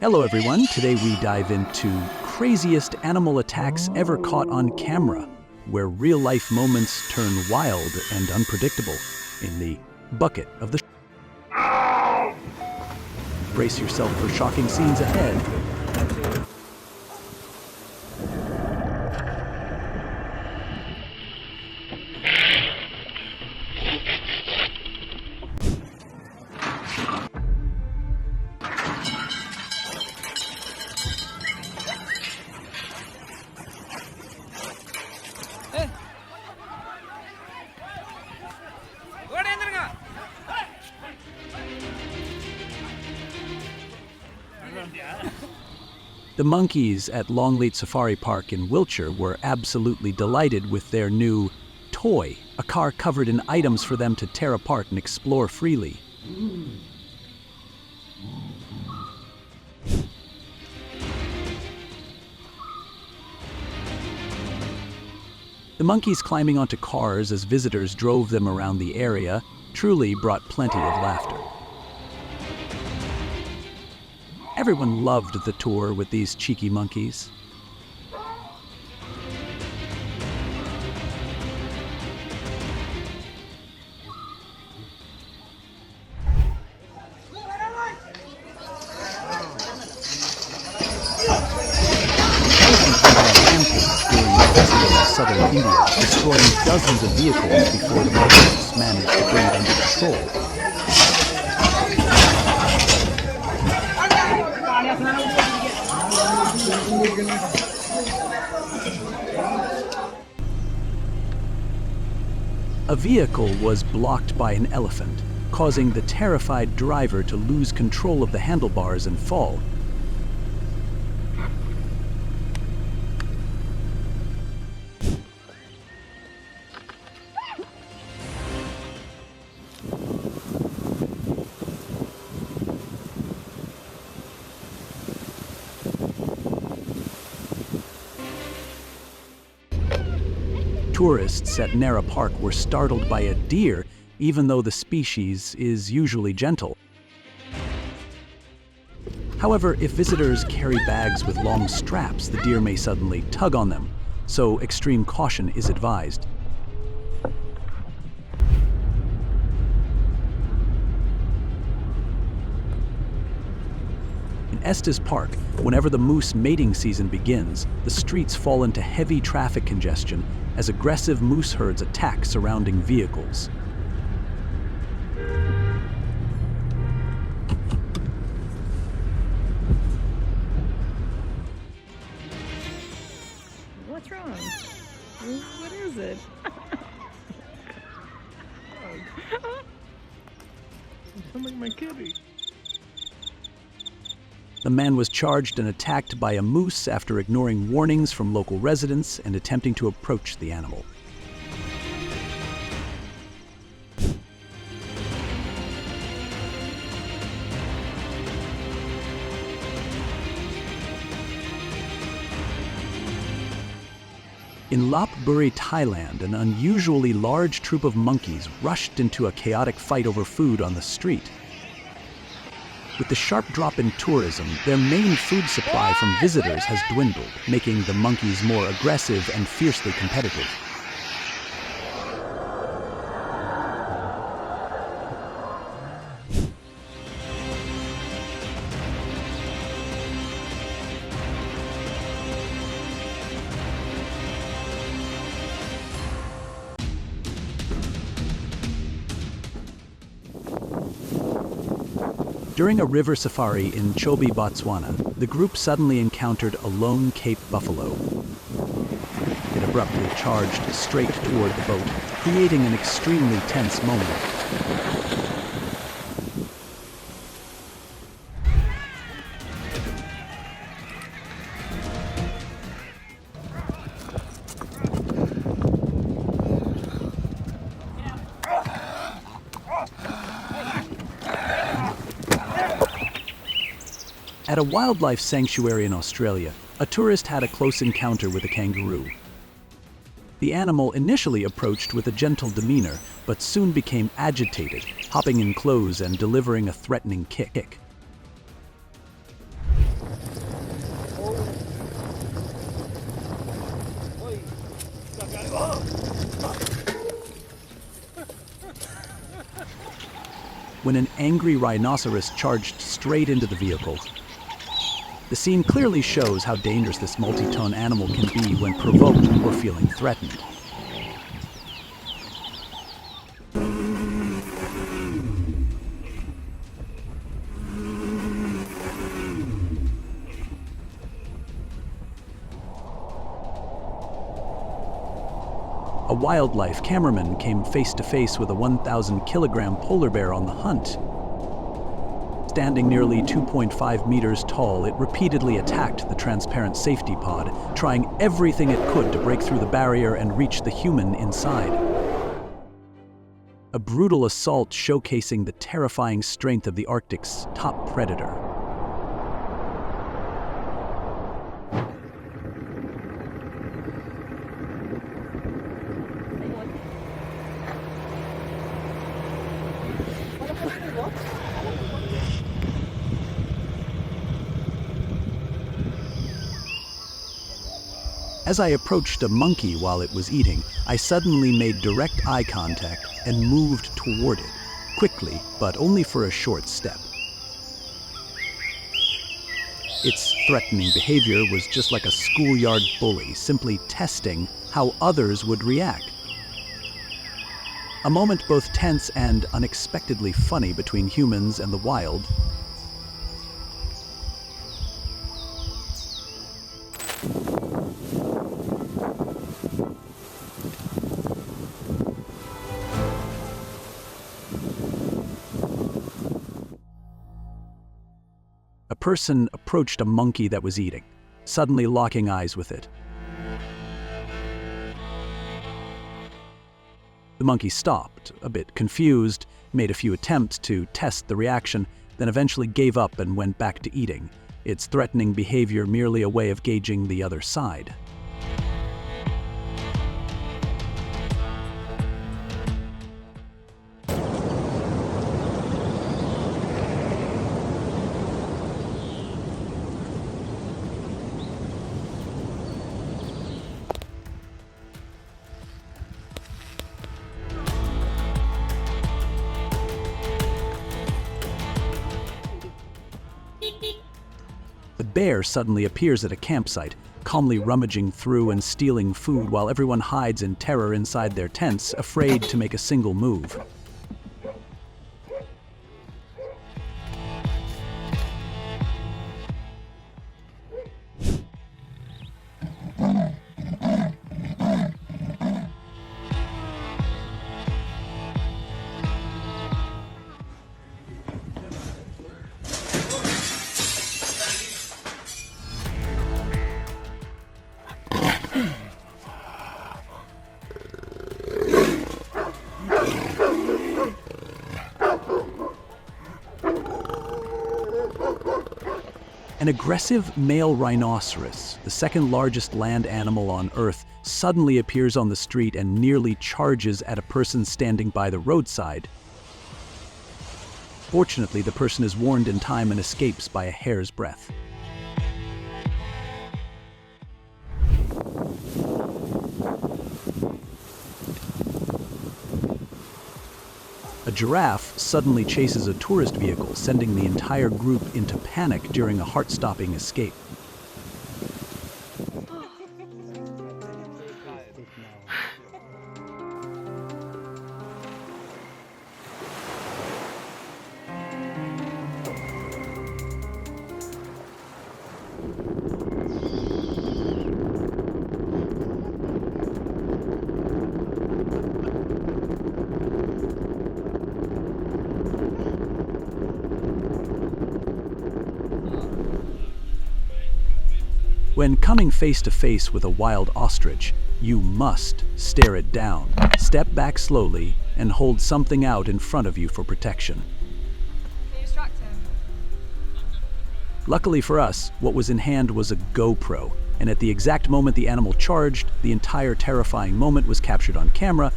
Hello everyone, today we dive into craziest animal attacks ever caught on camera, where real-life moments turn wild and unpredictable in the bucket of the Brace yourself for shocking scenes ahead. The monkeys at Longleat Safari Park in Wiltshire were absolutely delighted with their new toy, a car covered in items for them to tear apart and explore freely. The monkeys climbing onto cars as visitors drove them around the area truly brought plenty of laughter. Everyone loved the tour with these cheeky monkeys. Southern India, destroying dozens of vehicles before the monkeys managed to bring it under control. A vehicle was blocked by an elephant, causing the terrified driver to lose control of the handlebars and fall. Tourists at Nara Park were startled by a deer, even though the species is usually gentle. However, if visitors carry bags with long straps, the deer may suddenly tug on them, so extreme caution is advised. In Estes Park, whenever the moose mating season begins, the streets fall into heavy traffic congestion as aggressive moose herds attack surrounding vehicles. What's wrong? What is it? I'm like my kitty. The man was charged and attacked by a moose after ignoring warnings from local residents and attempting to approach the animal. In Lopburi, Thailand, an unusually large troop of monkeys rushed into a chaotic fight over food on the street. With the sharp drop in tourism, their main food supply from visitors has dwindled, making the monkeys more aggressive and fiercely competitive. During a river safari in Chobe, Botswana, the group suddenly encountered a lone Cape buffalo. It abruptly charged straight toward the boat, creating an extremely tense moment. At a wildlife sanctuary in Australia, a tourist had a close encounter with a kangaroo. The animal initially approached with a gentle demeanor, but soon became agitated, hopping in close and delivering a threatening kick. when an angry rhinoceros charged straight into the vehicle. The scene clearly shows how dangerous this multi-ton animal can be when provoked or feeling threatened. A wildlife cameraman came face to face with a 1,000-kilogram polar bear on the hunt. Standing nearly 2.5 meters tall, it repeatedly attacked the transparent safety pod, trying everything it could to break through the barrier and reach the human inside. A brutal assault showcasing the terrifying strength of the Arctic's top predator. As I approached a monkey while it was eating, I suddenly made direct eye contact and moved toward it, quickly, but only for a short step. Its threatening behavior was just like a schoolyard bully, simply testing how others would react. A moment both tense and unexpectedly funny between humans and the wild. A person approached a monkey that was eating, suddenly locking eyes with it. The monkey stopped, a bit confused, made a few attempts to test the reaction, then eventually gave up and went back to eating, its threatening behavior merely a way of gauging the other side. The bear suddenly appears at a campsite, calmly rummaging through and stealing food while everyone hides in terror inside their tents, afraid to make a single move. An aggressive male rhinoceros, the second largest land animal on Earth, suddenly appears on the street and nearly charges at a person standing by the roadside. Fortunately, the person is warned in time and escapes by a hair's breadth. A giraffe suddenly chases a tourist vehicle, sending the entire group into panic during a heart-stopping escape. When coming face to face with a wild ostrich, you must stare it down, step back slowly, and hold something out in front of you for protection. Can you distract him? Luckily for us, what was in hand was a GoPro, and at the exact moment the animal charged, the entire terrifying moment was captured on camera.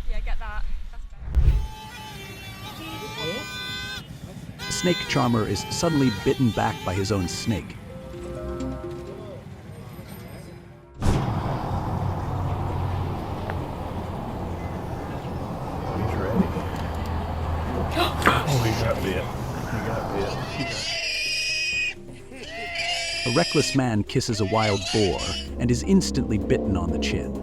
Yeah, get that. That's better. A snake charmer is suddenly bitten back by his own snake. a reckless man kisses a wild boar and is instantly bitten on the chin.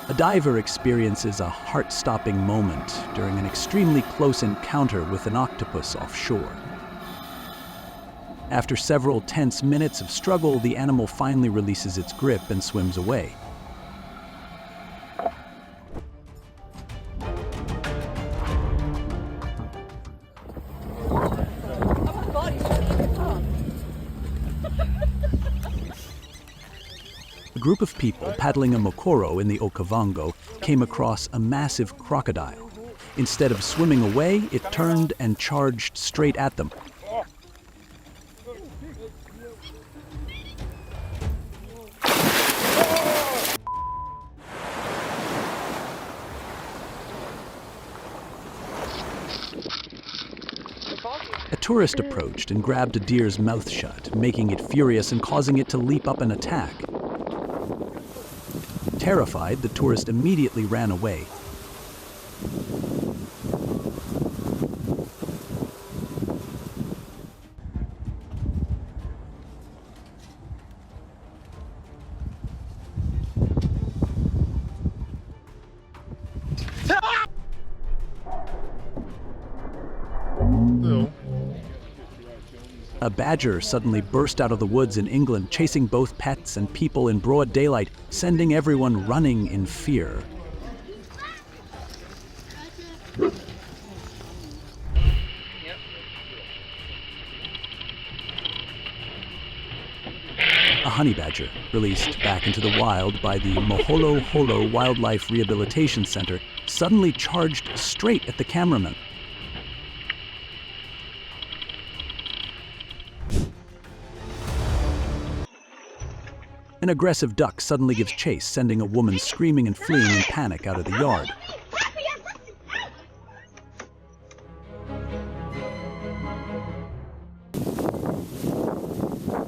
A diver experiences a heart-stopping moment during an extremely close encounter with an octopus offshore. After several tense minutes of struggle, the animal finally releases its grip and swims away. A group of people paddling a mokoro in the Okavango came across a massive crocodile. Instead of swimming away, it turned and charged straight at them. A tourist approached and grabbed a deer's mouth shut, making it furious and causing it to leap up and attack. Terrified, the tourist immediately ran away. No. A badger suddenly burst out of the woods in England, chasing both pets and people in broad daylight, sending everyone running in fear. A honey badger, released back into the wild by the Moholo Holo Wildlife Rehabilitation Center, suddenly charged straight at the cameraman. An aggressive duck suddenly gives chase, sending a woman screaming and fleeing in panic out of the yard.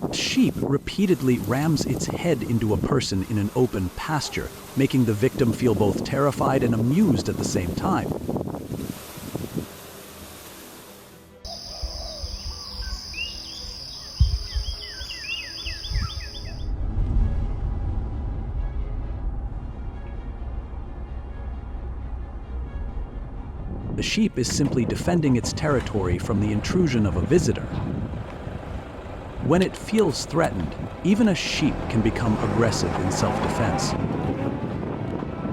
A sheep repeatedly rams its head into a person in an open pasture, making the victim feel both terrified and amused at the same time. The sheep is simply defending its territory from the intrusion of a visitor. When it feels threatened, even a sheep can become aggressive in self-defense.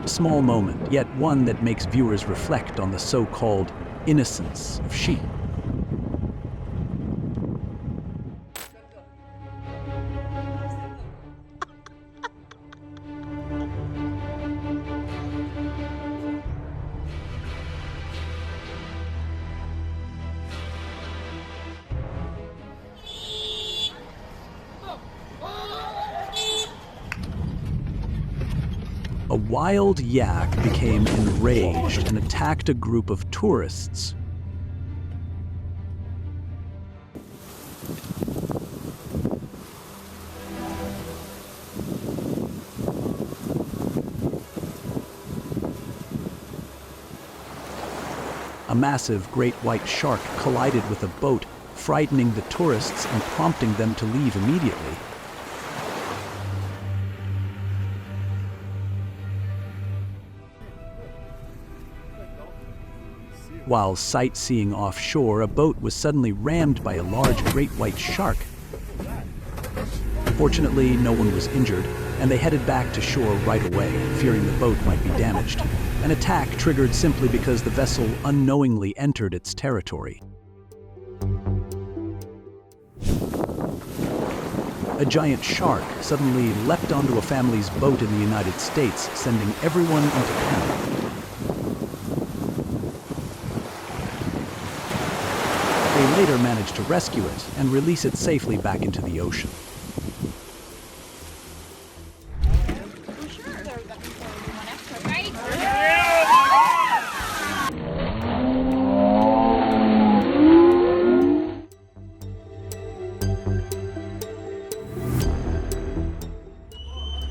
A small moment, yet one that makes viewers reflect on the so-called innocence of sheep. A wild yak became enraged and attacked a group of tourists. A massive great white shark collided with a boat, frightening the tourists and prompting them to leave immediately. While sightseeing offshore, a boat was suddenly rammed by a large great white shark. Fortunately, no one was injured, and they headed back to shore right away, fearing the boat might be damaged. An attack triggered simply because the vessel unknowingly entered its territory. A giant shark suddenly leapt onto a family's boat in the United States, sending everyone into panic. They later managed to rescue it and release it safely back into the ocean.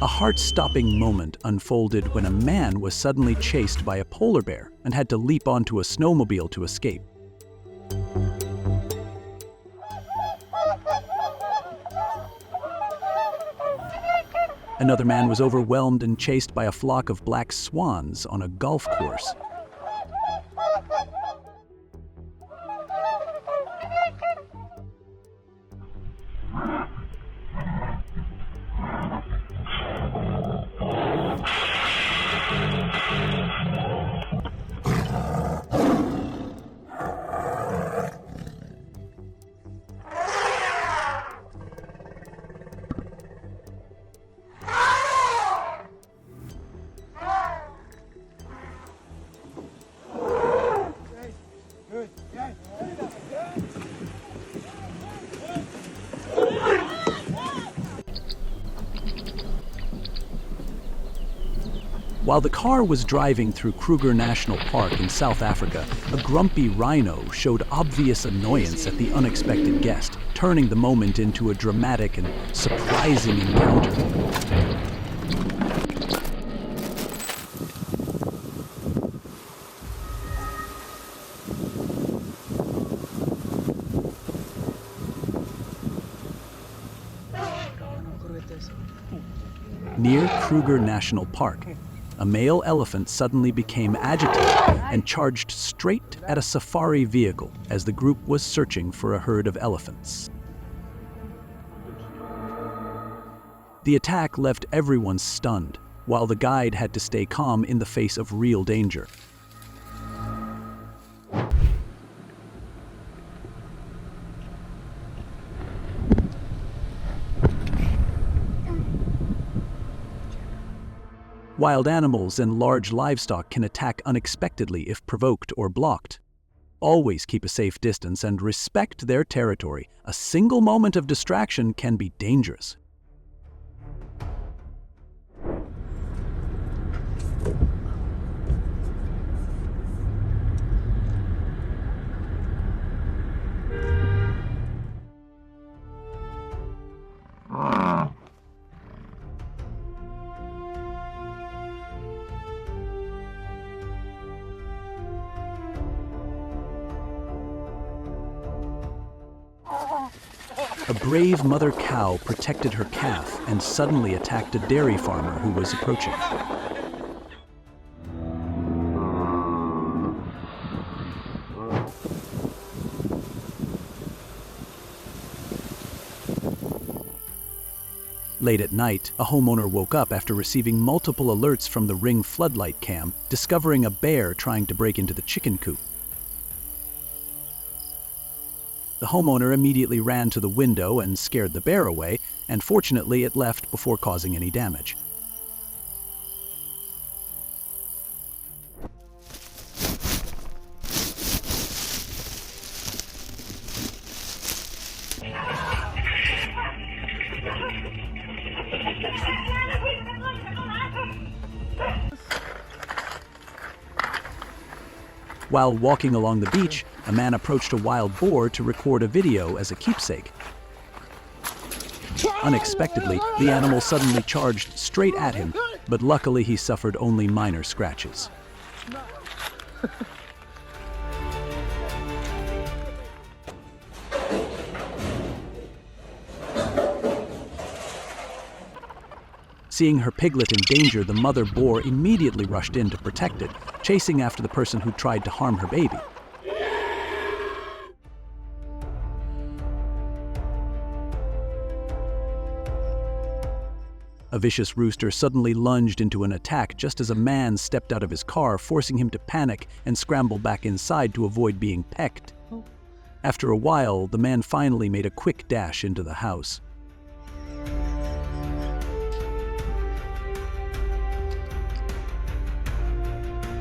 A heart-stopping moment unfolded when a man was suddenly chased by a polar bear and had to leap onto a snowmobile to escape. Another man was overwhelmed and chased by a flock of black swans on a golf course. While the car was driving through Kruger National Park in South Africa, a grumpy rhino showed obvious annoyance at the unexpected guest, turning the moment into a dramatic and surprising encounter. Near Kruger National Park, a male elephant suddenly became agitated and charged straight at a safari vehicle as the group was searching for a herd of elephants. The attack left everyone stunned, while the guide had to stay calm in the face of real danger. Wild animals and large livestock can attack unexpectedly if provoked or blocked. Always keep a safe distance and respect their territory. A single moment of distraction can be dangerous. A brave mother cow protected her calf and suddenly attacked a dairy farmer who was approaching. Late at night, a homeowner woke up after receiving multiple alerts from the Ring floodlight cam, discovering a bear trying to break into the chicken coop. The homeowner immediately ran to the window and scared the bear away, and fortunately it left before causing any damage. While walking along the beach, a man approached a wild boar to record a video as a keepsake. Unexpectedly, the animal suddenly charged straight at him, but luckily he suffered only minor scratches. Seeing her piglet in danger, the mother boar immediately rushed in to protect it, chasing after the person who tried to harm her baby. A vicious rooster suddenly lunged into an attack just as a man stepped out of his car, forcing him to panic and scramble back inside to avoid being pecked. After a while, the man finally made a quick dash into the house.